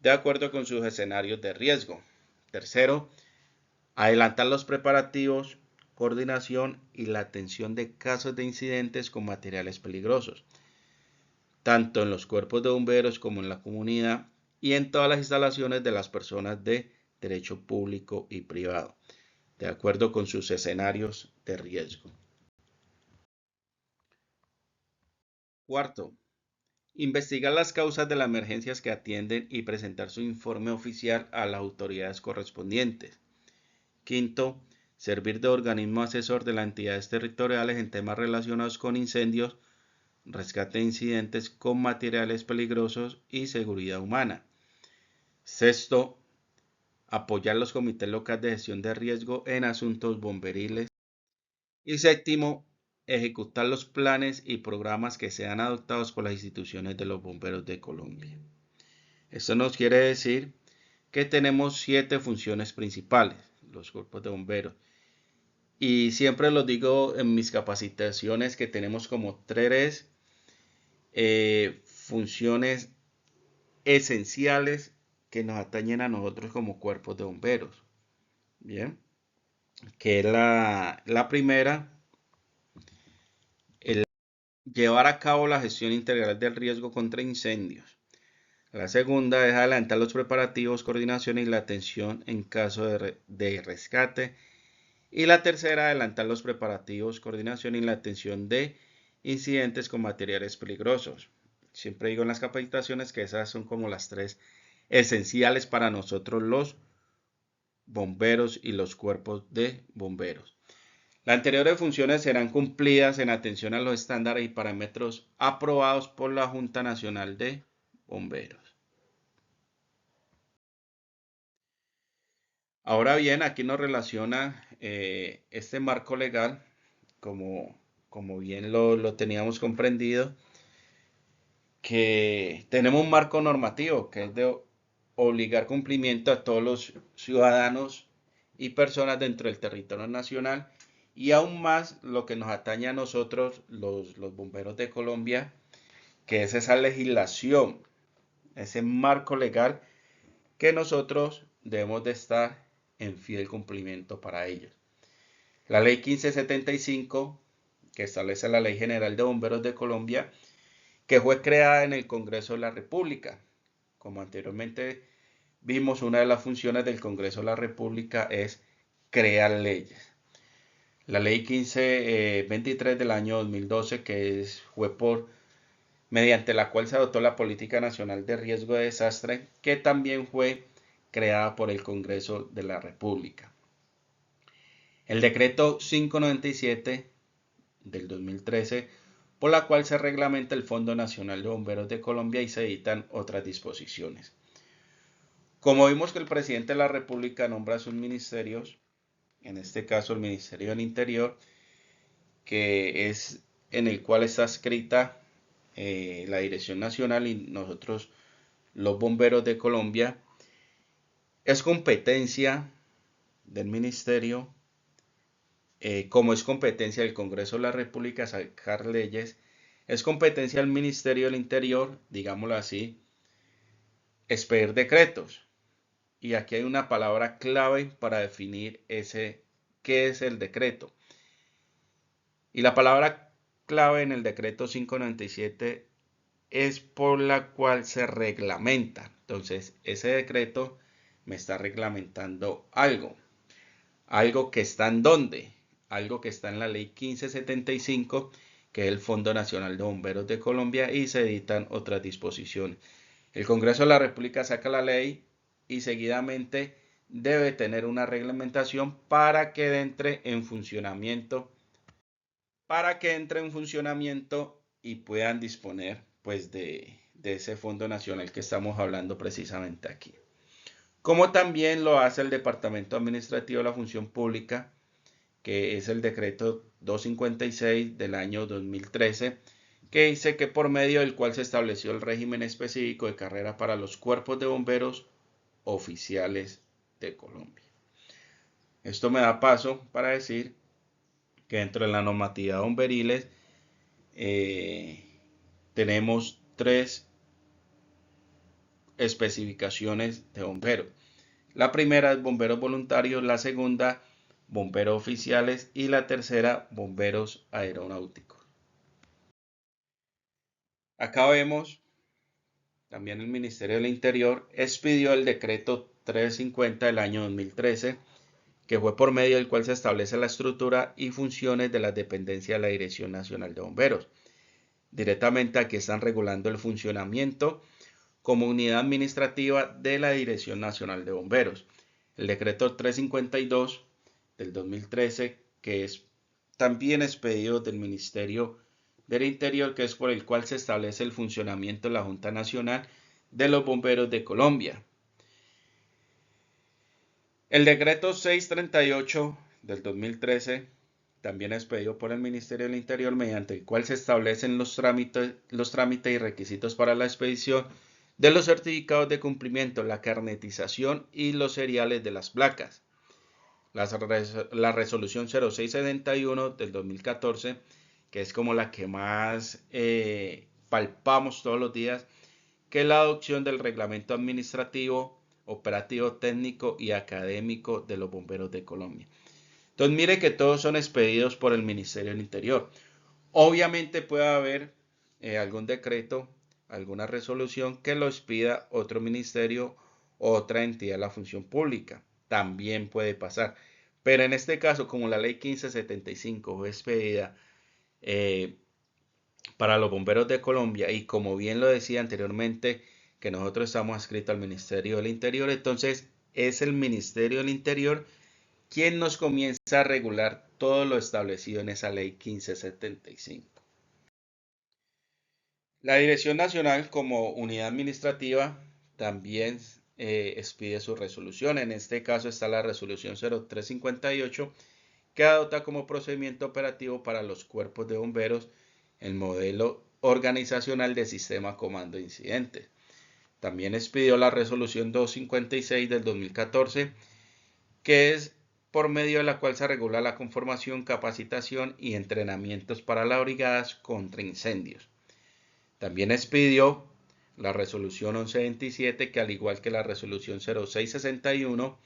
de acuerdo con sus escenarios de riesgo. Tercero, adelantar los preparativos, coordinación y la atención de casos de incidentes con materiales peligrosos, tanto en los cuerpos de bomberos como en la comunidad y en todas las instalaciones de las personas de derecho público y privado, de acuerdo con sus escenarios de riesgo. Cuarto, investigar las causas de las emergencias que atienden y presentar su informe oficial a las autoridades correspondientes. Quinto, servir de organismo asesor de las entidades territoriales en temas relacionados con incendios, rescate de incidentes con materiales peligrosos y seguridad humana. Sexto, apoyar los comités locales de gestión de riesgo en asuntos bomberiles. Y séptimo, ejecutar los planes y programas que sean adoptados por las instituciones de los bomberos de Colombia. Esto nos quiere decir que tenemos 7 funciones principales, los cuerpos de bomberos. Y siempre lo digo en mis capacitaciones que tenemos como 3 funciones esenciales que nos atañen a nosotros como cuerpos de bomberos. Bien, que es la primera, el llevar a cabo la gestión integral del riesgo contra incendios. La segunda es adelantar los preparativos, coordinación y la atención en caso de rescate. Y la tercera, adelantar los preparativos, coordinación y la atención de incidentes con materiales peligrosos. Siempre digo en las capacitaciones que esas son como las 3 esenciales para nosotros los bomberos y los cuerpos de bomberos. Las anteriores funciones serán cumplidas en atención a los estándares y parámetros aprobados por la Junta Nacional de Bomberos. Ahora bien, aquí nos relaciona este marco legal, como bien lo teníamos comprendido, que tenemos un marco normativo que es de obligar cumplimiento a todos los ciudadanos y personas dentro del territorio nacional y aún más lo que nos atañe a nosotros, los bomberos de Colombia, que es esa legislación, ese marco legal que nosotros debemos de estar en fiel cumplimiento para ellos. La ley 1575, que establece la Ley General de Bomberos de Colombia, que fue creada en el Congreso de la República. Como anteriormente vimos, una de las funciones del Congreso de la República es crear leyes. La ley 1523 del año 2012, fue mediante la cual se adoptó la Política Nacional de Riesgo de Desastre, que también fue creada por el Congreso de la República. El decreto 597 del 2013, por la cual se reglamenta el Fondo Nacional de Bomberos de Colombia y se editan otras disposiciones. Como vimos que el presidente de la República nombra sus ministerios, en este caso el Ministerio del Interior, que es en el cual está escrita la Dirección Nacional y nosotros los bomberos de Colombia, es competencia del ministerio, como es competencia del Congreso de la República sacar leyes, es competencia del Ministerio del Interior, digámoslo así, expedir decretos. Y aquí hay una palabra clave para definir qué es el decreto. Y la palabra clave en el decreto 597 es por la cual se reglamenta. Entonces, ese decreto me está reglamentando algo. Algo que está en dónde. Algo que está en la ley 1575, que es el Fondo Nacional de Bomberos de Colombia, y se editan otras disposiciones. El Congreso de la República saca la ley y seguidamente debe tener una reglamentación para que entre en funcionamiento para que entre en funcionamiento y puedan disponer pues de ese Fondo Nacional que estamos hablando precisamente aquí. Como también lo hace el Departamento Administrativo de la Función Pública, que es el decreto 256 del año 2013, que dice que por medio del cual se estableció el régimen específico de carrera para los cuerpos de bomberos oficiales de Colombia. Esto me da paso para decir que dentro de la normatividad bomberiles tenemos tres especificaciones de bomberos. La primera es bomberos voluntarios, la segunda bomberos oficiales y la tercera bomberos aeronáuticos. Acá vemos también el Ministerio del Interior expidió el decreto 350 del año 2013, que fue por medio del cual se establece la estructura y funciones de las dependencias de la Dirección Nacional de Bomberos. Directamente aquí están regulando el funcionamiento como unidad administrativa de la Dirección Nacional de Bomberos. El decreto 352 del 2013, que es también expedido del Ministerio del Interior, que es por el cual se establece el funcionamiento de la Junta Nacional de los Bomberos de Colombia. El decreto 638 del 2013, también expedido por el Ministerio del Interior, mediante el cual se establecen los trámites y requisitos para la expedición de los certificados de cumplimiento, la carnetización y los seriales de las placas. La resolución 0671 del 2014, que es como la que más palpamos todos los días, que es la adopción del reglamento administrativo, operativo, técnico y académico de los bomberos de Colombia. Entonces mire que todos son expedidos por el Ministerio del Interior. Obviamente puede haber algún decreto, alguna resolución que lo expida otro ministerio o otra entidad de la función pública. También puede pasar. Pero en este caso, como la ley 1575 fue expedida para los bomberos de Colombia y como bien lo decía anteriormente, que nosotros estamos adscritos al Ministerio del Interior, entonces es el Ministerio del Interior quien nos comienza a regular todo lo establecido en esa ley 1575. La Dirección Nacional como unidad administrativa también expide su resolución. En este caso está la resolución 0358 que adopta como procedimiento operativo para los cuerpos de bomberos el modelo organizacional de sistema comando de incidentes. También expidió la resolución 256 del 2014, que es por medio de la cual se regula la conformación, capacitación y entrenamientos para las brigadas contra incendios. También expidió la resolución 1127, que al igual que la resolución 0661,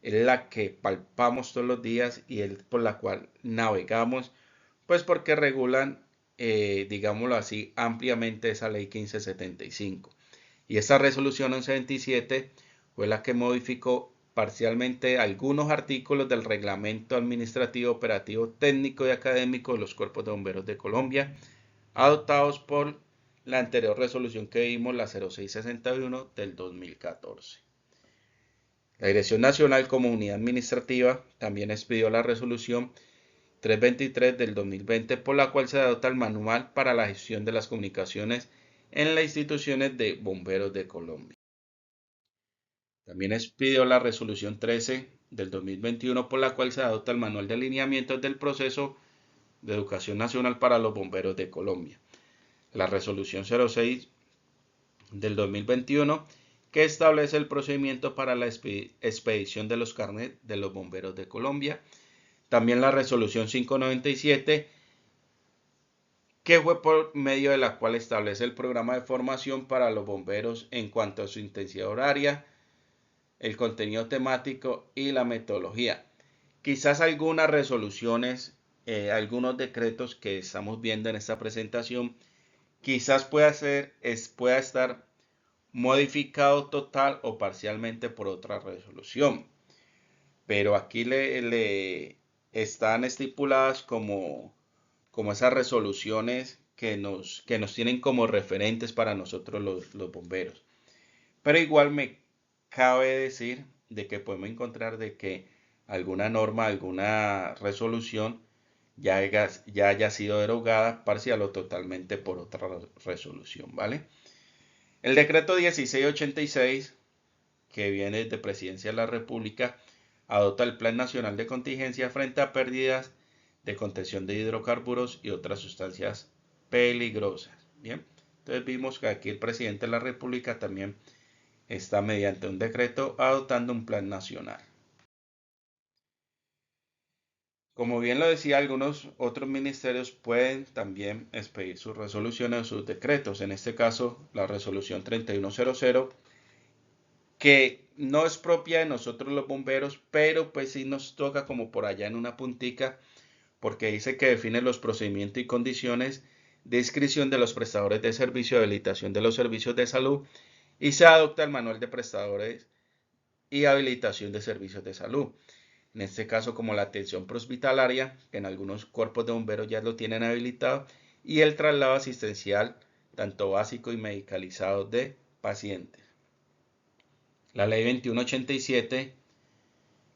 es la que palpamos todos los días y es por la cual navegamos, pues porque regulan, digámoslo así, ampliamente esa ley 1575. Y esta resolución 1127 fue la que modificó parcialmente algunos artículos del Reglamento Administrativo, Operativo, Técnico y Académico de los Cuerpos de Bomberos de Colombia, adoptados por la anterior resolución que vimos, la 0661 del 2014. La Dirección Nacional como unidad administrativa también expidió la resolución 323 del 2020, por la cual se adopta el manual para la gestión de las comunicaciones en las instituciones de bomberos de Colombia. También expidió la resolución 13 del 2021, por la cual se adopta el manual de alineamientos del proceso de educación nacional para los bomberos de Colombia. La resolución 06 del 2021, que establece el procedimiento para la expedición de los carnets de los bomberos de Colombia. También la resolución 597, que fue por medio de la cual establece el programa de formación para los bomberos en cuanto a su intensidad horaria, el contenido temático y la metodología. Quizás algunas resoluciones, algunos decretos que estamos viendo en esta presentación, quizás pueda estar modificado total o parcialmente por otra resolución. Pero aquí le están estipuladas como esas resoluciones que nos tienen como referentes para nosotros los bomberos. Pero igual me cabe decir de que podemos encontrar de que alguna norma, alguna resolución ya haya sido derogada parcial o totalmente por otra resolución, ¿vale? El decreto 1686, que viene de Presidencia de la República, adopta el Plan Nacional de Contingencia frente a pérdidas de contención de hidrocarburos y otras sustancias peligrosas. Bien, entonces vimos que aquí el presidente de la República también está mediante un decreto adoptando un plan nacional. Como bien lo decía, algunos otros ministerios pueden también expedir sus resoluciones o sus decretos. En este caso, la resolución 3100, que no es propia de nosotros los bomberos, pero pues sí nos toca como por allá en una puntica, porque dice que define los procedimientos y condiciones de inscripción de los prestadores de servicio, de habilitación de los servicios de salud, y se adopta el manual de prestadores y habilitación de servicios de salud. En este caso, como la atención prehospitalaria, que en algunos cuerpos de bomberos ya lo tienen habilitado, y el traslado asistencial, tanto básico y medicalizado de pacientes. La ley 2187,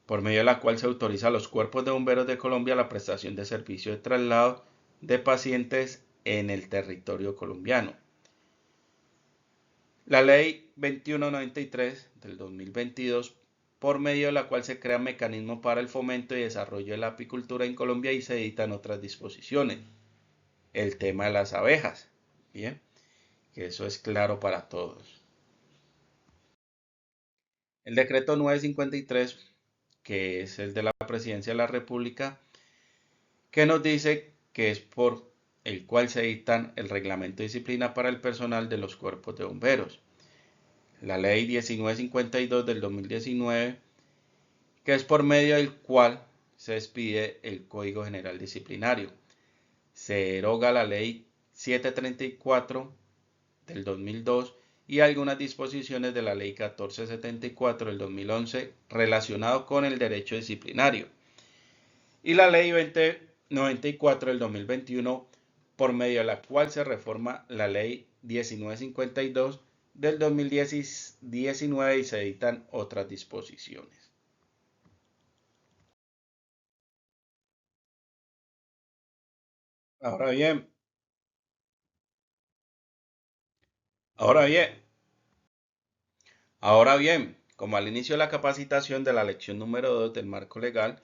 por medio de la cual se autoriza a los cuerpos de bomberos de Colombia la prestación de servicio de traslado de pacientes en el territorio colombiano. La ley 2193 del 2022, por medio de la cual se crea un mecanismo para el fomento y desarrollo de la apicultura en Colombia, y se editan otras disposiciones. El tema de las abejas, bien, que eso es claro para todos. El decreto 953, que es el de la Presidencia de la República, que nos dice que es por el cual se dictan el reglamento de disciplina para el personal de los cuerpos de bomberos. La ley 1952 del 2019, que es por medio del cual se expide el Código General Disciplinario. Se deroga la ley 734 del 2002 y algunas disposiciones de la ley 1474 del 2011 relacionado con el derecho disciplinario. Y la ley 2094 del 2021, por medio de la cual se reforma la ley 1952 del 2019 y se editan otras disposiciones. Ahora bien, ahora bien, ahora bien, como al inicio de la capacitación de la lección número 2 del marco legal,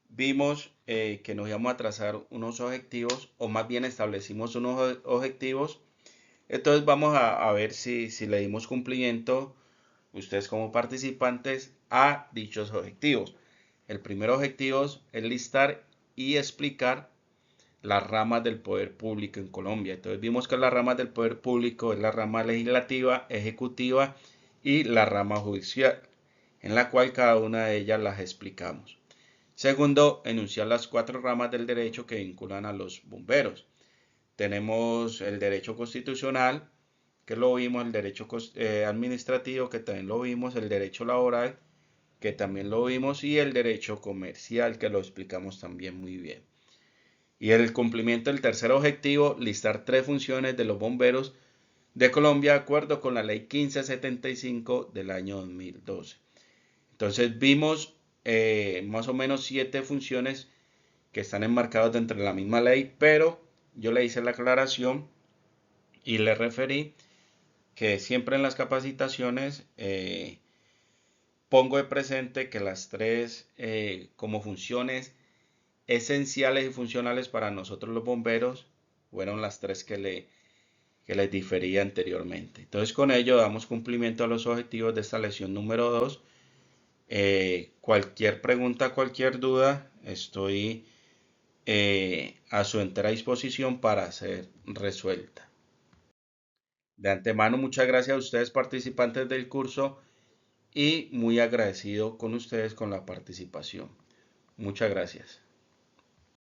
vimos que nos íbamos a trazar unos objetivos, o más bien establecimos unos objetivos. Entonces vamos a ver si le dimos cumplimiento, ustedes como participantes, a dichos objetivos. El primer objetivo es listar y explicar las ramas del poder público en Colombia. Entonces vimos que las ramas del poder público es la rama legislativa, ejecutiva y la rama judicial, en la cual cada una de ellas las explicamos. Segundo, enunciar las 4 ramas del derecho que vinculan a los bomberos. Tenemos el derecho constitucional, que lo vimos, el derecho administrativo, que también lo vimos, el derecho laboral, que también lo vimos, y el derecho comercial, que lo explicamos también muy bien. Y el cumplimiento del tercer objetivo, listar 3 funciones de los bomberos de Colombia de acuerdo con la ley 1575 del año 2012. Entonces vimos más o menos 7 funciones que están enmarcadas dentro de la misma ley, pero yo le hice la aclaración y le referí que siempre en las capacitaciones pongo de presente que las 3 como funciones esenciales y funcionales para nosotros los bomberos fueron las 3 que les difería anteriormente. Entonces con ello damos cumplimiento a los objetivos de esta lección número 2. Cualquier pregunta, cualquier duda, estoy a su entera disposición para ser resuelta. De antemano, muchas gracias a ustedes participantes del curso y muy agradecido con ustedes con la participación. Muchas gracias.